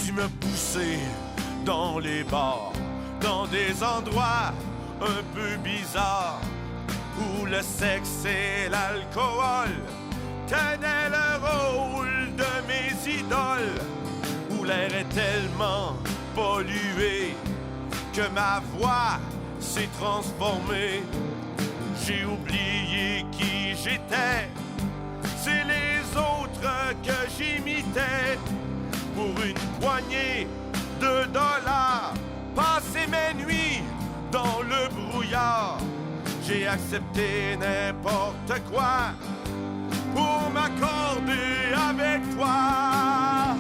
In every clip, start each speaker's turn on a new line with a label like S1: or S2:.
S1: tu me poussais dans les bars, dans des endroits un peu bizarres, où le sexe et l'alcool tenaient le rôle de mes idoles, où l'air est tellement pollué que ma voix s'est transformée. J'ai oublié qui j'étais, c'est les autres que j'imitais. Pour une poignée de dollars, passer mes nuits dans le brouillard. J'ai accepté n'importe quoi pour m'accorder avec toi.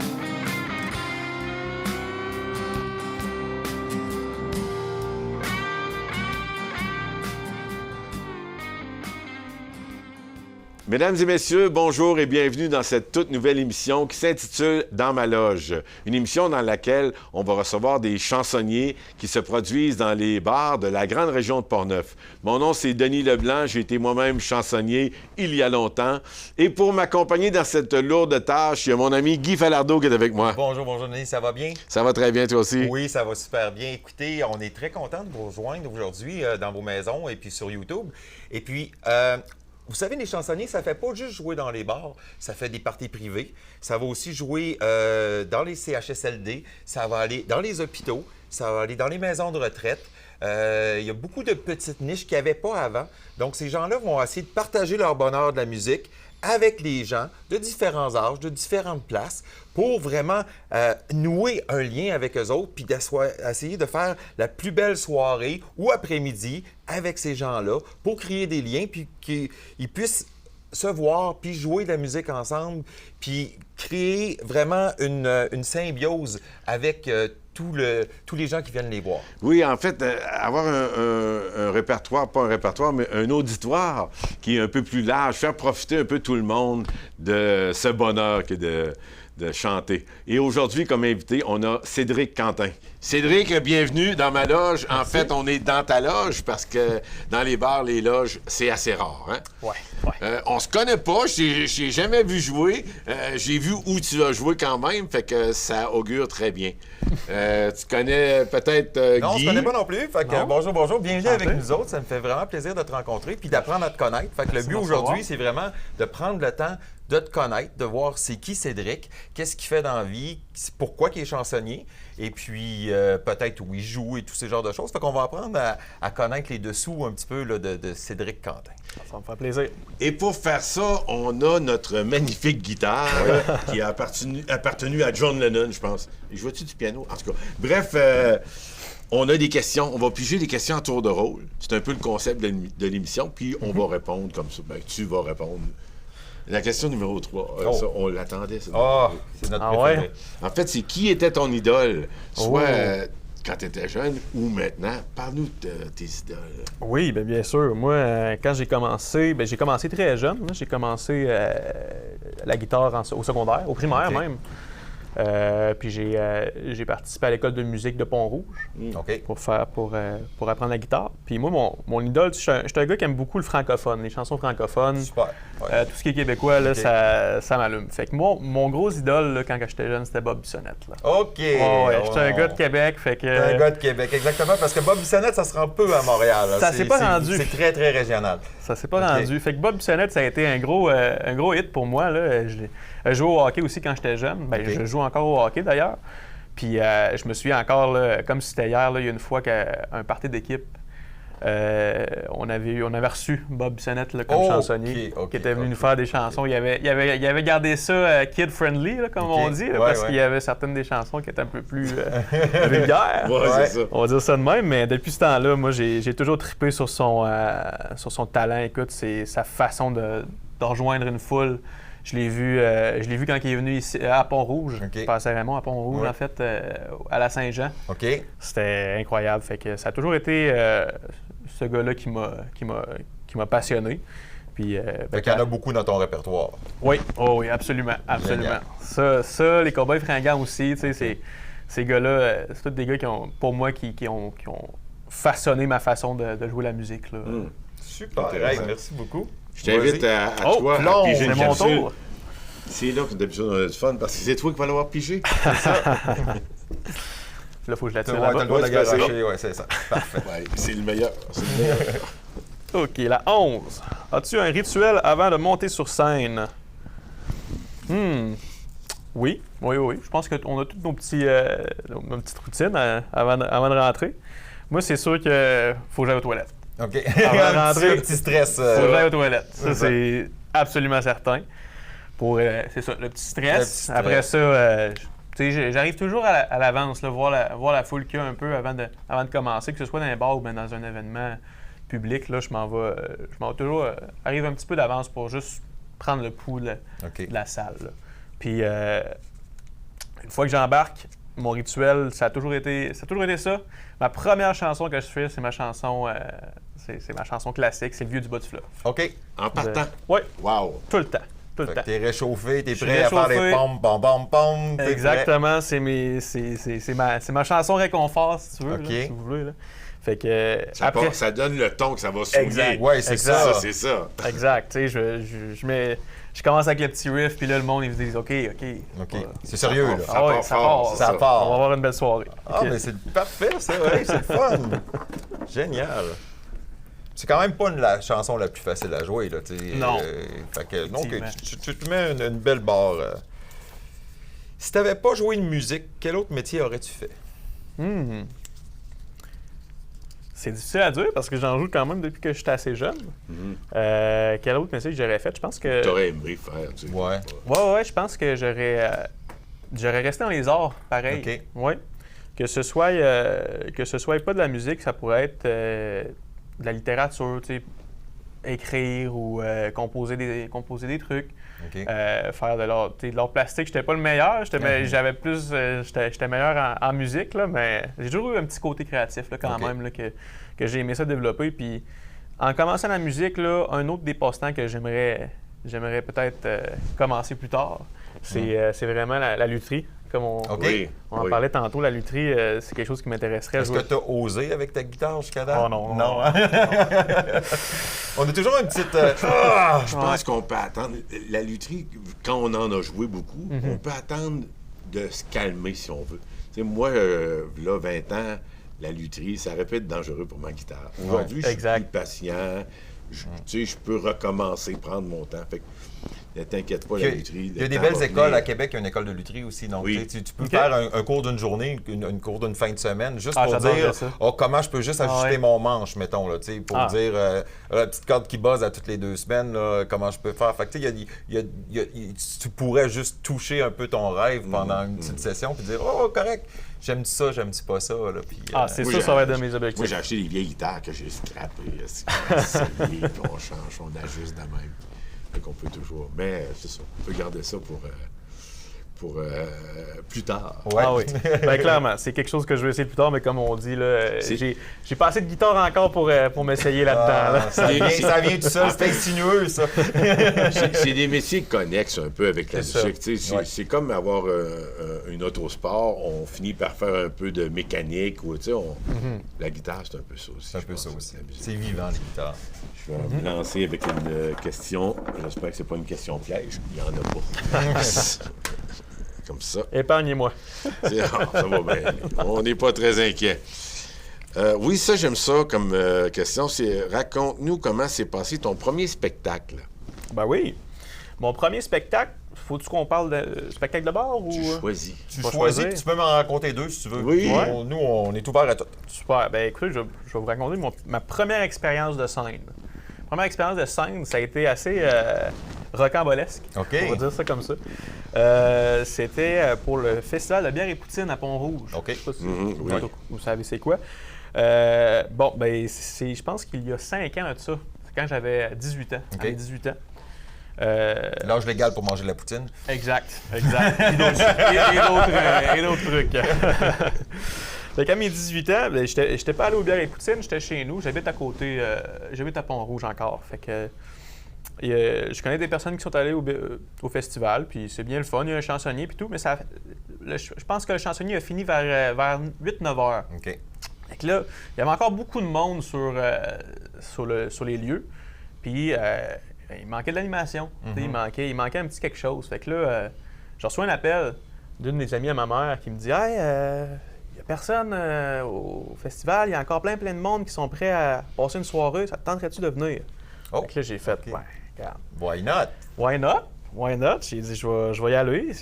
S2: Mesdames et messieurs, bonjour et bienvenue dans cette toute nouvelle émission qui s'intitule « Dans ma loge ». Une émission dans laquelle on va recevoir des chansonniers qui se produisent dans les bars de la grande région de Portneuf. Mon nom, c'est Denis Leblanc. J'ai été moi-même chansonnier il y a longtemps. Et pour m'accompagner dans cette lourde tâche, il y a mon ami Guy Falardeau qui est avec moi.
S3: Bonjour Denis, ça va bien?
S2: Ça va très bien, toi aussi?
S3: Oui, ça va super bien. Écoutez, on est très contents de vous rejoindre aujourd'hui dans vos maisons et puis sur YouTube. Et puis, vous savez, les chansonniers, ça fait pas juste jouer dans les bars, ça fait des parties privées. Ça va aussi jouer dans les CHSLD, ça va aller dans les hôpitaux, ça va aller dans les maisons de retraite. Il y a beaucoup de petites niches qu'il n'y avait pas avant. Donc, ces gens-là vont essayer de partager leur bonheur de la musique avec les gens de différents âges, de différentes places, pour vraiment nouer un lien avec eux autres, puis essayer de faire la plus belle soirée ou après-midi avec ces gens-là, pour créer des liens, puis qu'ils puissent se voir, puis jouer de la musique ensemble, puis créer vraiment une symbiose avec tous les gens qui viennent les voir.
S2: Oui, en fait, avoir un répertoire, pas un répertoire, mais un auditoire qui est un peu plus large, faire profiter un peu tout le monde de ce bonheur qu'est de chanter. Et aujourd'hui, comme invité, on a Cédric Quentin. Cédric, bienvenue dans ma loge. En fait, on est dans ta loge parce que dans les bars, les loges, c'est assez rare. Hein?
S3: Ouais.
S2: On se connaît pas, j'ai jamais vu jouer. J'ai vu où tu as joué quand même, fait que ça augure très bien. Tu connais peut-être Guy?
S3: Non, on se connaît pas non plus. Fait que bonjour. Bienvenue avec nous autres. Ça me fait vraiment plaisir de te rencontrer puis d'apprendre à te connaître. Fait que le but aujourd'hui, c'est vraiment de prendre le temps de te connaître, de voir c'est qui Cédric, qu'est-ce qu'il fait dans la vie, pourquoi il est chansonnier, et puis peut-être où il joue et tous ces genres de choses. Fait qu'on va apprendre à connaître les dessous un petit peu là, de Cédric Quentin.
S4: Ça me fait plaisir.
S2: Et pour faire ça, on a notre magnifique guitare qui a appartenu à John Lennon, je pense. Il jouait-tu du piano? En tout cas, bref... on a des questions. On va piger des questions à tour de rôle. C'est un peu le concept de l'émission. Puis on va répondre comme ça. Ben, tu vas répondre. La question numéro 3. Ça, on l'attendait.
S3: C'est notre préféré.
S4: Ouais?
S2: En fait, c'est qui était ton idole? Soit quand tu étais jeune ou maintenant. Parle-nous de tes idoles.
S4: Oui, bien sûr. Moi, quand j'ai commencé très jeune. J'ai commencé la guitare au secondaire, au primaire même. Puis j'ai participé à l'école de musique de Pont-Rouge pour apprendre la guitare. Puis moi, mon idole, je suis un gars qui aime beaucoup le francophone, les chansons francophones.
S3: Super. Ouais.
S4: Tout ce qui est québécois, là, ça m'allume. Fait que moi, mon gros idole, là, quand j'étais jeune, c'était Bob Bissonnette. Là.
S3: OK!
S4: J'étais un gars de Québec, fait que...
S3: un gars de Québec, exactement, parce que Bob Bissonnette, ça se rend peu à Montréal. Là.
S4: Ça s'est pas rendu.
S3: C'est très, très régional.
S4: Ça s'est pas rendu. Fait que Bob Bissonnette, ça a été un gros hit pour moi. Là. Je jouais au hockey aussi quand j'étais jeune. Je joue encore au hockey, d'ailleurs. Puis je me souviens encore, là, comme si c'était hier, là, il y a une fois qu'à un party d'équipe, on avait reçu Bob Bissonnette là, comme chansonnier, qui était venu nous faire des chansons. Il avait gardé ça kid-friendly, là, comme on dit, là, parce qu'il y avait certaines des chansons qui étaient un peu plus vulgaires.
S2: C'est ça.
S4: On va dire ça de même, mais depuis ce temps-là, moi, j'ai toujours trippé sur son talent. Écoute, c'est sa façon de rejoindre une foule. Je l'ai vu quand il est venu ici à Pont-Rouge. Il passait Raymond à Pont-Rouge, en fait, à la Saint-Jean. C'était incroyable. Fait que ça a toujours été ce gars-là qui m'a passionné. Puis,
S3: fait qu'il y en a beaucoup dans ton répertoire.
S4: Oui, absolument. Ça, les Cowboys fringants aussi, tu sais, ces gars-là, c'est tous des gars qui ont façonné ma façon de jouer la musique. Là.
S3: Super, merci beaucoup.
S2: Je t'invite à toi à piger
S4: c'est mon tour.
S2: C'est là que d'habitude on a du fun, parce que c'est toi qui vas l'avoir pigé.
S4: Là, faut que je la
S3: Tu
S4: tire
S3: as
S4: là-bas.
S3: le droit de la
S2: Ouais, c'est
S3: garocher, oui, c'est ça. Parfait.
S2: Ouais, c'est le meilleur. C'est le meilleur.
S4: OK, la 11. As-tu un rituel avant de monter sur scène? Oui. Je pense qu'on a toutes nos petites routines avant de rentrer. Moi, c'est sûr que faut que j'aille aux toilettes.
S3: OK.
S4: Avant de rentrer,
S3: un petit stress.
S4: Faut que j'aille aux toilettes. Ça, c'est absolument certain. C'est ça, le petit stress.
S3: Le petit stress.
S4: Après ça, tu sais, j'arrive toujours à l'avance, là, voir la foule qu'il y a un peu avant de commencer, que ce soit dans un bar ou bien dans un événement public. Là, je m'en vais toujours arrive un petit peu d'avance pour juste prendre le pouls de la salle. Là. Puis, une fois que j'embarque, mon rituel, ça a toujours été ça. Ma première chanson que je fais, c'est ma chanson classique, c'est Le Vieux du bas du fleuve.
S3: OK.
S2: En partant.
S4: Oui,
S2: Wow.
S4: tout le temps. Tout le temps.
S3: T'es réchauffé, t'es
S4: Je suis
S3: prêt à faire
S4: réchauffé.
S3: les pompes, pom, pom, pom. t'es
S4: Exactement, c'est ma chanson réconfort, si tu veux,
S3: OK.
S4: là, si vous voulez. Là. Fait que, après...
S2: Ça donne le ton que ça va souligner.
S4: Exact.
S3: Ouais, c'est
S4: Exact.
S3: ça.
S2: Ça, c'est ça.
S4: Exact, tu sais, je commence avec le petit riff, puis là, le monde, ils se disent « OK.
S3: OK. C'est sérieux, là.
S2: Ça
S4: Ah ouais,
S2: part
S4: ça
S2: fort,
S4: part.
S2: c'est
S3: Ça part.
S4: On va avoir une belle soirée.
S3: Ah, mais c'est parfait, ça. Ouais, c'est le fun. Génial. C'est quand même pas la chanson la plus facile à jouer, là. T'sais.
S4: Non.
S3: Fait que, donc,
S4: Effectivement.
S3: tu te mets une belle barre. Si t'avais pas joué de musique, quel autre métier aurais-tu fait?
S4: C'est difficile à dire parce que j'en joue quand même depuis que j'étais assez jeune. Quel autre métier que j'aurais fait? Je pense que...
S2: T'aurais aimé faire, tu sais.
S3: Ouais.
S4: Ouais, je pense que j'aurais resté dans les arts, pareil.
S3: OK.
S4: Ouais. Que ce soit pas de la musique, ça pourrait être de la littérature, tu sais, écrire ou composer des trucs.
S3: OK.
S4: Faire de l'art plastique. J'étais pas le meilleur, j'avais plus j'étais meilleur en musique, là, mais j'ai toujours eu un petit côté créatif là, quand
S3: OK.
S4: même là, que j'ai aimé ça développer. Puis en commençant la musique, là, un autre des passe-temps que j'aimerais peut-être commencer plus tard, c'est vraiment la lutherie. Comme on
S3: OK.
S4: en parlait tantôt, la lutherie, c'est quelque chose qui m'intéresserait.
S3: Est-ce que tu as osé avec ta guitare jusqu'à date?
S4: Oh non.
S3: Non, hein? On a toujours une petite...
S2: Je pense qu'on peut attendre. La lutherie, quand on en a joué beaucoup, on peut attendre de se calmer si on veut. Tu sais, moi, là, 20 ans, la lutherie, ça aurait pu être dangereux pour ma guitare. Aujourd'hui, je suis
S4: exact.
S2: plus patient. Tu sais, je peux recommencer, prendre mon temps. Fait que, ne t'inquiète pas, la lutherie.
S3: Il y a des belles écoles à Québec, il y a une école de lutherie aussi. Donc,
S2: Oui.
S3: tu peux
S4: OK.
S3: faire un cours d'une journée, une cours d'une fin de semaine, juste pour
S4: j'adorerais
S3: dire
S4: ça.
S3: comment je peux juste ajuster
S4: ouais.
S3: mon manche, mettons, là, pour dire la petite corde qui buzz à toutes les 2 semaines, là, comment je peux faire. Fait que, tu pourrais juste toucher un peu ton rêve pendant une petite session puis dire oh, correct, j'aime ça, j'aime pas ça. Là, puis,
S4: C'est
S2: Moi,
S4: sûr,
S2: j'ai-
S4: ça va être de mes objectifs.
S2: Moi, j'ai acheté des vieilles guitares que j'ai scrappées. Puis on change, on ajuste de même. Fait qu'on peut toujours. Mais c'est ça, on peut garder ça pour plus tard.
S3: Ouais.
S4: Ah oui, bien clairement, c'est quelque chose que je vais essayer plus tard, mais comme on dit, là,
S2: C'est-
S4: j'ai pas assez de guitare encore pour m'essayer là-dedans. là.
S3: Ça vient tout seul, c'est insinueux, ça.
S2: C'est des métiers connexes un peu avec la
S4: C'est ça.
S2: musique. Tu sais, c'est comme avoir un autosport. On finit par faire un peu de mécanique. Ou, tu sais, la guitare, c'est un peu ça aussi.
S3: C'est un
S2: je
S3: peu
S2: pense,
S3: ça
S2: avec
S3: aussi.
S2: la musique.
S3: C'est vivant, les guitares.
S2: Je vais me lancer avec une question. J'espère que c'est pas une question piège. Il n'y en a pas. Comme ça.
S4: Épargnez-moi.
S2: Ça va bien. On n'est pas très inquiet. Oui, ça, j'aime ça comme question. C'est raconte-nous comment s'est passé ton premier spectacle.
S4: Ben oui. Mon premier spectacle, faut-tu qu'on parle de spectacle de bar ou...
S2: Tu choisis.
S3: Tu
S4: Pas
S3: choisis,
S4: choisir.
S3: tu peux m'en raconter 2 si tu veux.
S2: Oui.
S4: Ouais.
S3: Nous, on est ouvert à tout.
S4: Super. Ben écoutez, je vais vous raconter ma première expérience de scène. Première expérience de scène, ça a été assez rocambolesque.
S3: OK.
S4: On va dire ça comme ça. C'était pour le Festival de bière et poutine à Pont-Rouge.
S3: OK.
S4: Je sais pas si
S2: oui.
S4: vous savez c'est quoi. Bon, ben je pense qu'il y a 5 ans de ça. C'est quand j'avais 18 ans.
S3: OK.
S4: J'avais 18 ans.
S3: L'âge légal pour manger de la poutine.
S4: Exact. Et d'autres trucs. Fait qu'à mes 18 ans, ben, j'étais pas allé au bière et poutine, j'étais chez nous. J'habite à côté, j'habite à Pont-Rouge encore. Fait que je connais des personnes qui sont allées au festival, puis c'est bien le fun. Il y a un chansonnier puis tout, mais je pense que le chansonnier a fini vers 8-9 heures.
S3: OK.
S4: Fait que là, il y avait encore beaucoup de monde sur les lieux. Puis il manquait de l'animation. Il manquait un petit quelque chose. Fait que là, je reçois un appel d'une des amies à ma mère qui me dit « Hey, il n'y a personne au festival, il y a encore plein de monde qui sont prêts à passer une soirée, ça te tenterait-tu de venir? » Fait que là, j'ai fait « Ouais, regarde.
S3: Why not?
S4: Why not? Why not? » J'ai dit « Je vais y aller.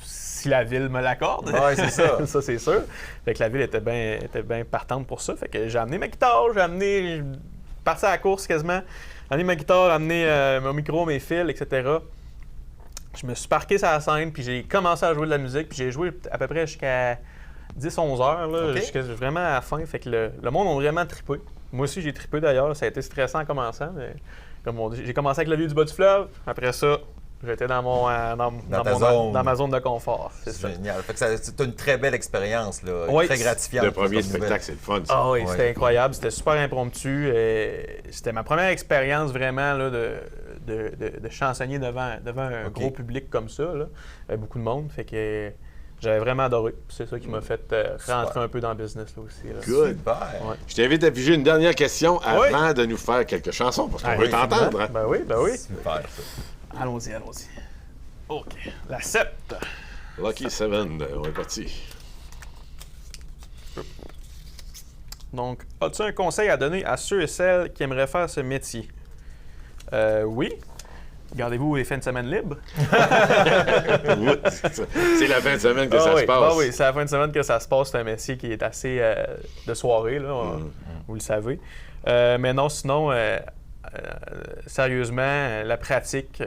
S4: Si la ville me l'accorde. »
S3: Ouais, c'est ça.
S4: Ça, c'est sûr. Fait que la ville était bien partante pour ça. Fait que j'ai amené ma guitare, je parti à la course quasiment, amené ma guitare, amené mon micro, mes fils, etc. Je me suis parqué sur la scène, puis j'ai commencé à jouer de la musique, puis j'ai joué à peu près jusqu'à 10-11 heures, là, jusqu'à vraiment à la fin. Fait que le monde a vraiment trippé. Moi aussi, j'ai trippé d'ailleurs. Ça a été stressant en commençant, mais comme on dit, j'ai commencé avec le vieux du bas du fleuve. Après ça, j'étais dans ma zone de confort.
S3: C'est génial. Fait que c'est une très belle expérience, là.
S4: Oui.
S3: Très gratifiante.
S2: Le premier spectacle, c'est le fun, ça.
S4: Ah oui, c'était incroyable. C'était super impromptu. C'était ma première expérience vraiment là, de chansonnier devant un gros public comme ça, là, avec beaucoup de monde. Fait que j'avais vraiment adoré. C'est ça qui m'a fait rentrer un peu dans le business là, aussi. Là.
S2: Good.
S3: Super.
S4: Ouais.
S2: Je t'invite à piger une dernière question avant de nous faire quelques chansons, parce qu'on veut t'entendre. Hein?
S4: Ben oui.
S3: Super, ça.
S4: Allons-y. OK. La 7.
S2: Lucky 7, on est parti.
S4: Donc, as-tu un conseil à donner à ceux et celles qui aimeraient faire ce métier? Oui. Gardez-vous les fins de semaine libres.
S2: C'est la fin de semaine que ça se passe.
S4: Oui, c'est la fin de semaine que ça se passe. C'est un métier qui est assez de soirée, là, vous le savez. Mais non, sinon, sérieusement, la pratique,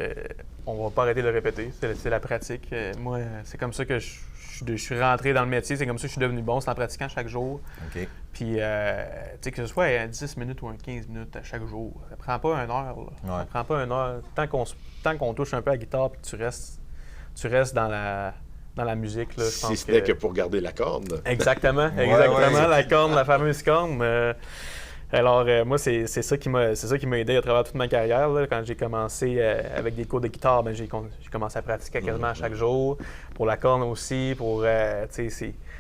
S4: on va pas arrêter de le répéter. C'est la pratique. Moi, c'est comme ça que je suis rentré dans le métier. C'est comme ça que je suis devenu bon. C'est en pratiquant chaque jour.
S3: OK.
S4: Puis, tu sais, que ce soit 10 minutes ou 15 minutes à chaque jour, ça prend pas 1 heure. Là. Ça prend pas 1 heure. Tant qu'on touche un peu à la guitare puis que tu restes dans la musique, là, je pense
S2: si ce n'est que pour garder la corne.
S4: Exactement.
S3: Ouais.
S4: La corne, la fameuse corne. Alors, moi, c'est ça qui m'a aidé à travers toute ma carrière. Là. Quand j'ai commencé avec des cours de guitare, j'ai commencé à pratiquer quasiment à chaque jour. Pour la corne aussi,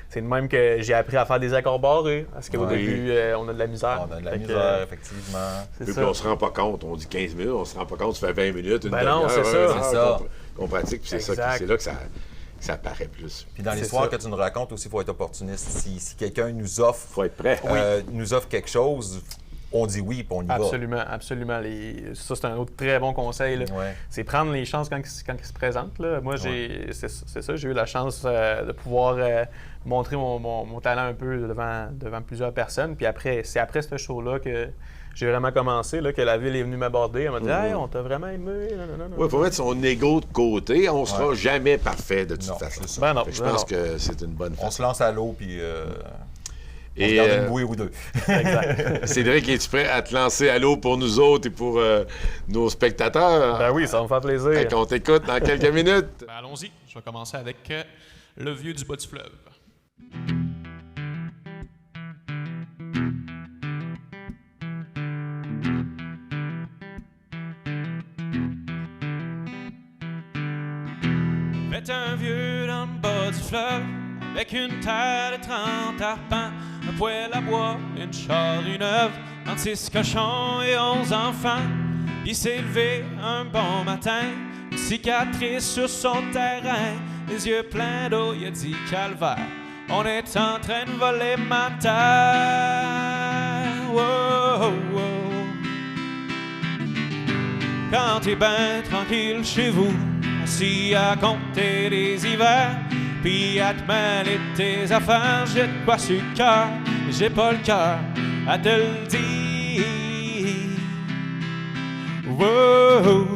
S4: c'est de même que j'ai appris à faire des accords barrés. Parce qu'au début, on a de la misère.
S3: On a de la misère, effectivement.
S2: Puis on se rend pas compte. On dit 15 minutes, on se rend pas compte, ça fait 20 minutes, une
S4: non,
S2: demi-heure,
S4: c'est ça.
S2: qu'on pratique. Puis c'est là que ça paraît plus.
S3: Puis dans l'histoire que tu nous racontes aussi, il faut être opportuniste. Si quelqu'un nous offre,
S2: Faut être prêt.
S3: nous offre quelque chose, on dit oui, puis on y va.
S4: Absolument. Ça, c'est un autre très bon conseil. Là.
S3: Ouais.
S4: C'est prendre les chances quand ils se présentent. Là. Moi, c'est ça. J'ai eu la chance de pouvoir montrer mon talent un peu devant plusieurs personnes. Puis c'est après ce show-là que j'ai vraiment commencé, là, que la ville est venue m'aborder. Elle m'a dit « Hey, on t'a vraiment aimé. »
S2: Oui, il faut mettre son ego de côté. On ne sera jamais parfait de toute façon. Je pense que c'est une bonne façon.
S3: On se lance à l'eau, puis on
S2: Et
S3: regarde une bouée ou deux.
S4: Exact.
S2: Cédric, es-tu prêt à te lancer à l'eau pour nous autres et pour nos spectateurs?
S4: Ben oui, ça va me faire plaisir.
S2: On t'écoute dans quelques minutes.
S4: Ben allons-y. Je vais commencer avec le vieux du bas du fleuve. Faites un vieux dans le bas du fleuve, avec une terre de 30 arpents, un poêle à bois, une charrue neuve, 36 cochons et 11 enfants. Il s'est levé un bon matin, une cicatrice sur son terrain, les yeux pleins d'eau, il a dit calvaire, on est en train de voler ma terre. Wow, wow. Quand t'es ben tranquille chez vous, assis à compter les hivers, puis à te mêler de tes affaires, j'ai de quoi sur le cœur, mais j'ai pas le cœur à te le dire. Wow.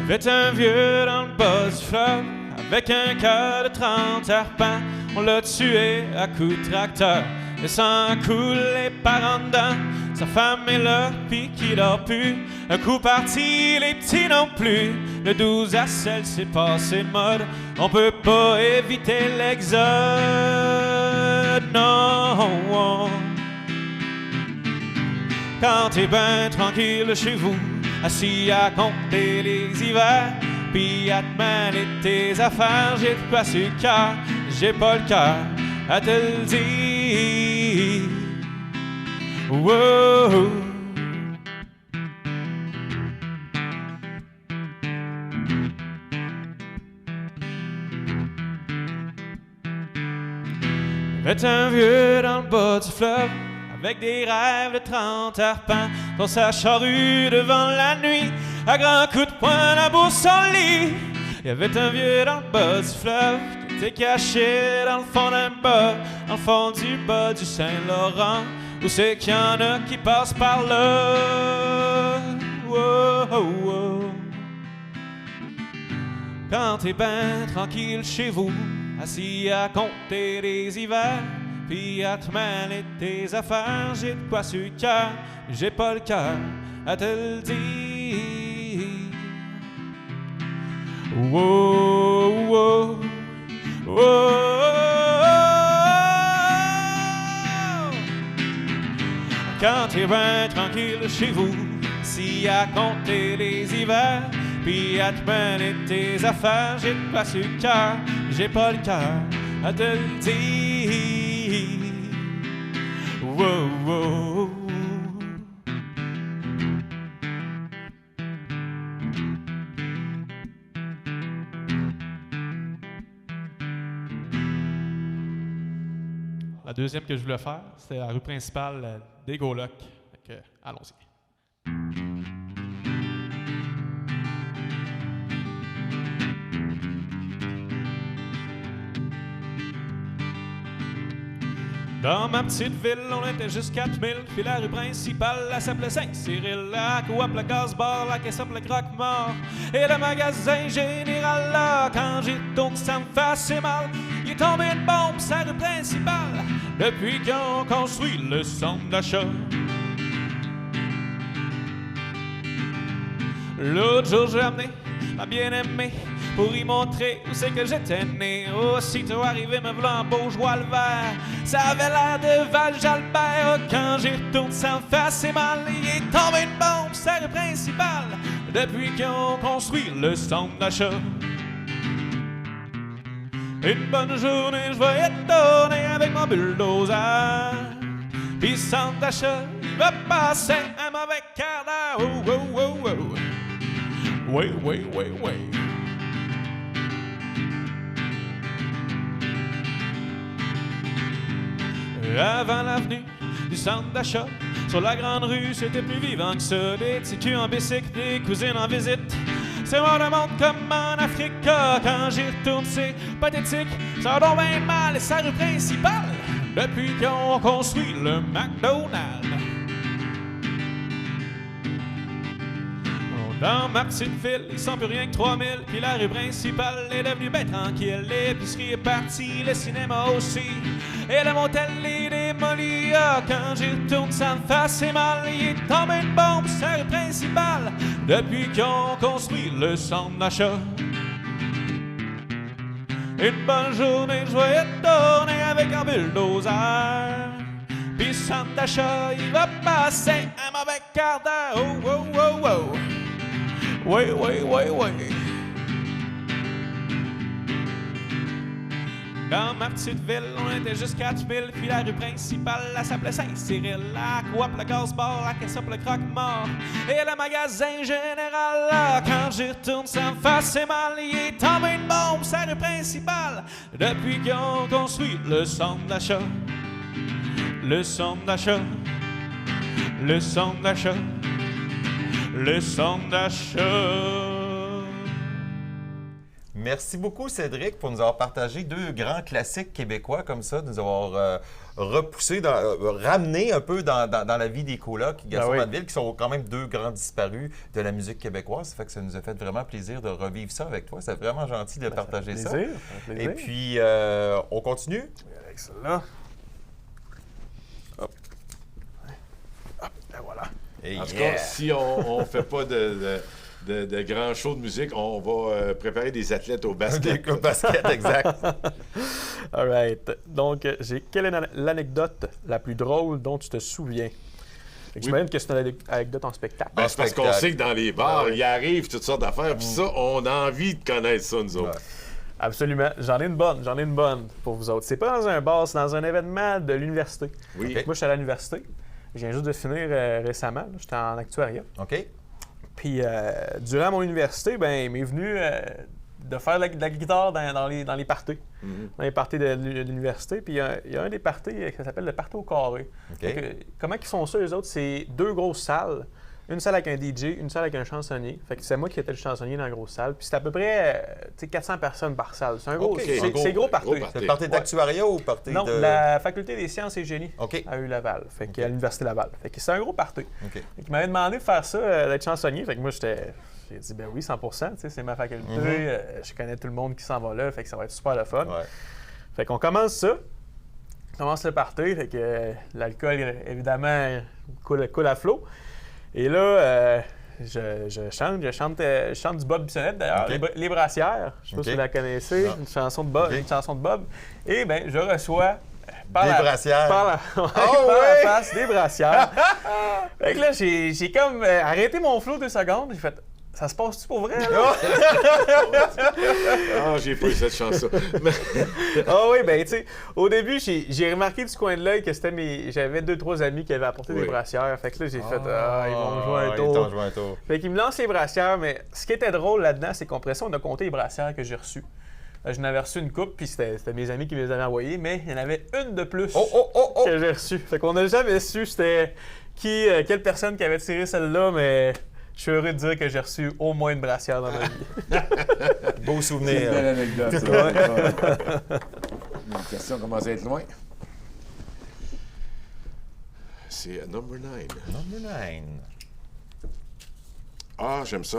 S4: Il y avait un vieux dans le bas du fleuve, avec un cœur de 30 arpents. On l'a tué à coups de tracteur, laissant couler par en dedans. Sa femme est là, pis qui dort plus. Un coup parti, les petits non plus. Le 12 à sel, c'est passé de mode. On peut pas éviter l'exode, non. Quand t'es ben tranquille chez vous, assis à compter les hivers, puis à te mêler tes affaires. J'ai de quoi sur le cœur, j'ai pas le cœur à te le dire. Wow. Être un vieux dans le bas du fleuve, avec des rêves de 30 arpents, dans sa charrue devant la nuit, à grands coups de poing la bourse au lit. Il y avait un vieux dans le bas du fleuve, qui était caché dans le fond d'un bas, dans le fond du bas du Saint-Laurent, où c'est qu'il y en a qui passent par là. Wow, wow. Quand t'es ben tranquille chez vous, assis à compter les hivers, puis à te mêler tes affaires, j'ai de quoi sur le cœur, j'ai pas le cœur à te le dire. Wow, wow, wow. Quand t'es bien tranquille chez vous, assis à compter les hivers, puis à te mêler tes affaires, j'ai de quoi sur le cœur, j'ai pas le cœur à te le dire. Wow, wow. La deuxième que je voulais faire, c'était la rue principale des Golocs. Allons-y. Dans ma petite ville, on était juste 4000, puis la rue principale, elle s'appelait Saint-Cyril. La coop, le gaz-bar, la caisse le croque-mort, et le magasin général là. Quand j'y retourne, ça me fait assez mal. Il est tombé une bombe sur la rue principale, depuis qu'ils ont construit le centre d'achat. L'autre jour, j'ai amené ma bien-aimée pour y montrer où c'est que j'étais né. Aussitôt arrivé, me v'là en bourgeois le vert, ça avait l'air de Val-Jalbert. Quand j'y retourne, ça me fait assez mal. Il est tombé une bombe sur la rue principale, depuis qu'ils ont construit le centre d'achat. Une bonne journée, je vais y tourner avec mon bulldozer, puis le centre d'achat, il va passer un mauvais quart d'heure. Oh, oh, oh, oh. Oui, oui, oui, oui. Avant l'avenue du centre d'achat, sur la grande rue, c'était plus vivant que ça. Des petits culs en bicycle, des cousines en visite. C'est moi le monde comme en Afrique. Quand j'y retourne, c'est pathétique. Ça va donc bien mal, et sa rue principale, depuis qu'ils ont construit le McDonald's. Dans ma petite ville, ils sont plus rien que 3000, puis la rue principale est devenue bien tranquille. L'épicerie est partie, le cinéma aussi, et le motel est démoli. Ah, quand j'y retourne, ça me fait assez mal. Il est tombé une bombe sur la rue principale, depuis qu'ils ont construit le centre d'achat. Une bonne journée, je vais y tourner avec un bulldozer, puis le centre d'achat, il va passer un mauvais quart d'heure. Oh, oh, oh, oh. Oui, oui, oui, oui. Dans ma petite ville, on était juste 4000, puis la rue principale, elle s'appelait Saint-Cyril. La coop, le gaz-bar, la caisse le croque-mort, et le magasin général là. Quand j'y retourne, ça me fait assez mal. Il est tombé une bombe sur la rue principale, depuis qu'ils ont construit le centre d'achat. Le centre d'achat. Le centre d'achat. Le centre d'achat.
S3: Merci beaucoup, Cédric, pour nous avoir partagé deux grands classiques québécois comme ça, de nous avoir ramené un peu dans la vie des colocs Gaston Manville, qui sont quand même deux grands disparus de la musique québécoise. Ça fait que ça nous a fait vraiment plaisir de revivre ça avec toi. C'est vraiment gentil de partager ça. Et puis, on continue?
S4: Avec ça là. Hop. Hop, et voilà.
S2: En tout cas, si on ne fait pas de grands shows de musique, on va préparer des athlètes au basket.
S3: Au basket, exact.
S4: All right. Donc, quelle est l'anecdote la plus drôle dont tu te souviens? J'imagine que c'est une anecdote en spectacle.
S2: Ben, c'est parce qu'on sait que dans les bars, il arrive toutes sortes d'affaires, puis ça, on a envie de connaître ça, nous autres.
S4: Absolument. J'en ai une bonne pour vous autres. C'est pas dans un bar, c'est dans un événement de l'université.
S2: Oui.
S4: Moi, je suis à l'université. Je viens juste de finir récemment. J'étais en actuariat.
S3: OK.
S4: Puis, durant mon université, ben, il m'est venu de faire de la guitare dans les parties. Dans les parties de l'université. Puis, il y a un des parties qui s'appelle le party au carré.
S3: OK.
S4: Comment ils font ça, eux autres? C'est 2 grosses salles. Une salle avec un DJ, une salle avec un chansonnier. Fait que c'est moi qui étais le chansonnier dans la grosse salle. Puis c'est à peu près 400 personnes par salle. C'est un gros,
S3: OK.
S4: c'est gros party.
S3: C'est le party d'actuariat ou party
S4: Non,
S3: de...
S4: la faculté des sciences et génie
S3: OK.
S4: à Laval. Fait que à l'université Laval. Fait que c'est un gros party.
S3: OK.
S4: Fait qu'il m'avait demandé de faire ça, d'être chansonnier. Fait que moi, j'ai dit, ben oui, 100%. C'est ma faculté. Je connais tout le monde qui s'en va là. Fait que ça va être super le fun.
S3: Ouais.
S4: Fait qu'on commence ça. On commence le party. Fait que l'alcool, évidemment, coule à flot. Et là, je chante du Bob Bissonnette, d'ailleurs,
S3: OK.
S4: les Brassières. Je ne sais pas si vous la connaissez,
S3: Non.
S4: une chanson de Bob.
S3: OK.
S4: Une chanson de Bob. Et bien, je reçois
S3: Des brassières.
S4: par la face des brassières. Fait que là, j'ai comme arrêté mon flow 2 secondes. J'ai fait, ça se passe-tu pour vrai, là?
S2: Ah, j'ai pas eu cette chance-là.
S4: Ah oui, ben tu sais, au début, j'ai remarqué du coin de l'œil que j'avais 2-3 amis qui avaient apporté des brassières. Fait que là, j'ai fait, ils vont me jouer un tour.
S3: Ils t'ont joué un tour.
S4: Fait qu'ils me lancent les brassières, mais ce qui était drôle là-dedans, c'est qu'on on a compté les brassières que j'ai reçues. Je n'avais reçu une coupe, puis c'était mes amis qui me les avaient envoyées, mais il y en avait une de plus que j'ai reçue. Fait qu'on n'a jamais su c'était quelle personne qui avait tiré celle-là, mais je suis heureux de dire que j'ai reçu au moins une brassière dans ma vie.
S3: Beau souvenir.
S2: Belle anecdote. Ça. La question commence à être loin. C'est number 9.
S3: Number 9.
S2: Ah, j'aime ça.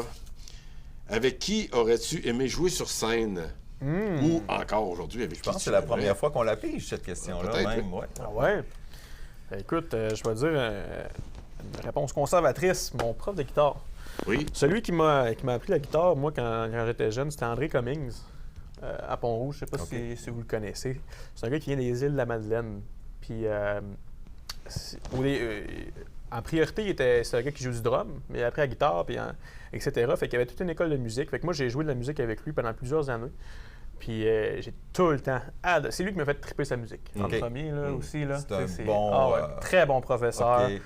S2: Avec qui aurais-tu aimé jouer sur scène? Ou encore aujourd'hui, avec qui?
S3: Je pense que c'est la première fois qu'on la pige, cette question-là,
S2: Peut-être,
S3: même.
S2: oui.
S3: Ouais.
S4: Ah ouais? Ben, écoute, je vais dire une réponse conservatrice. Mon prof de guitare.
S2: Oui.
S4: Celui qui m'a appris la guitare, moi, quand j'étais jeune, c'était André Cummings, à Pont-Rouge. Je sais pas si vous le connaissez. C'est un gars qui vient des îles de la Madeleine. Puis, en priorité, c'est un gars qui joue du drum, mais il a appris la guitare, puis etc. Fait qu'il y avait toute une école de musique. Fait que moi, j'ai joué de la musique avec lui pendant plusieurs années. Puis j'ai tout le temps adoré. C'est lui qui m'a fait triper sa musique. En premier, là, aussi. Là.
S3: C'est un bon...
S4: très bon professeur.
S3: OK.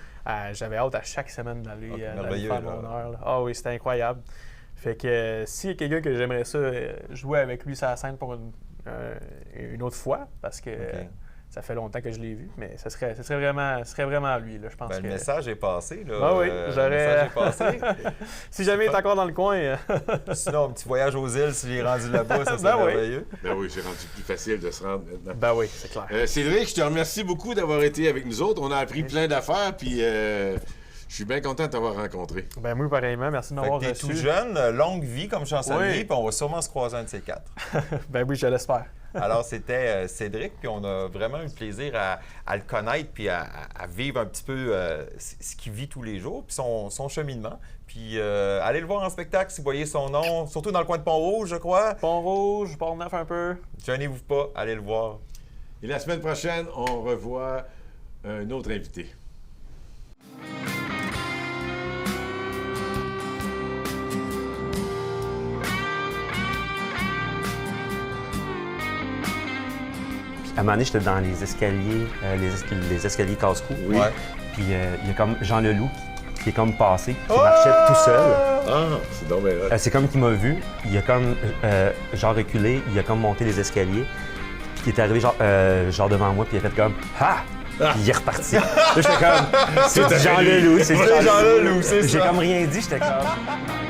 S4: J'avais hâte à chaque semaine d'aller
S3: merveilleux,
S4: faire mon heure. Là. Ah oui, c'était incroyable. Fait que s'il y a quelqu'un que j'aimerais ça jouer avec lui sur la scène pour une autre fois, parce que ça fait longtemps que je l'ai vu, mais ce serait vraiment lui, là, je pense.
S3: Le message est passé, là.
S4: Ah oui,
S3: le message est passé.
S4: Si jamais il est encore dans le coin.
S3: Sinon, un petit voyage aux îles, s'il est rendu là-bas, ça serait merveilleux.
S2: Ben oui, j'ai rendu plus facile de se rendre maintenant.
S4: Ben oui, c'est clair.
S2: Cédric, je te remercie beaucoup d'avoir été avec nous autres. On a appris plein d'affaires, puis je suis bien content de t'avoir rencontré.
S4: Ben moi, pareillement, merci de m'avoir reçu.
S3: T'es tout jeune, longue vie comme chansonnier, puis on va sûrement se croiser un de ces 4.
S4: Ben oui, je l'espère.
S3: Alors, c'était Cédric, puis on a vraiment eu plaisir à le connaître, puis à vivre un petit peu ce qu'il vit tous les jours, puis son cheminement. Puis allez le voir en spectacle si vous voyez son nom, surtout dans le coin de Pont-Rouge, je crois.
S4: Pont-Rouge, Pont-Neuf un peu.
S3: Gênez-vous pas, allez le voir.
S2: Et la semaine prochaine, on revoit un autre invité.
S5: À un moment donné, j'étais dans les escaliers, les escaliers casse-cou.
S3: Oui. Ouais.
S5: Puis il y a comme Jean Leloup qui est comme passé, qui marchait tout seul.
S2: Ah, c'est donc bien hot.
S5: C'est comme qu'il m'a vu, il a comme genre reculé, il a comme monté les escaliers. Puis il est arrivé genre devant moi, puis il a fait comme « Ha! » Puis il est reparti. Là, j'étais comme « C'est Jean Leloup, c'est Jean Leloup. » J'ai comme rien dit, j'étais comme...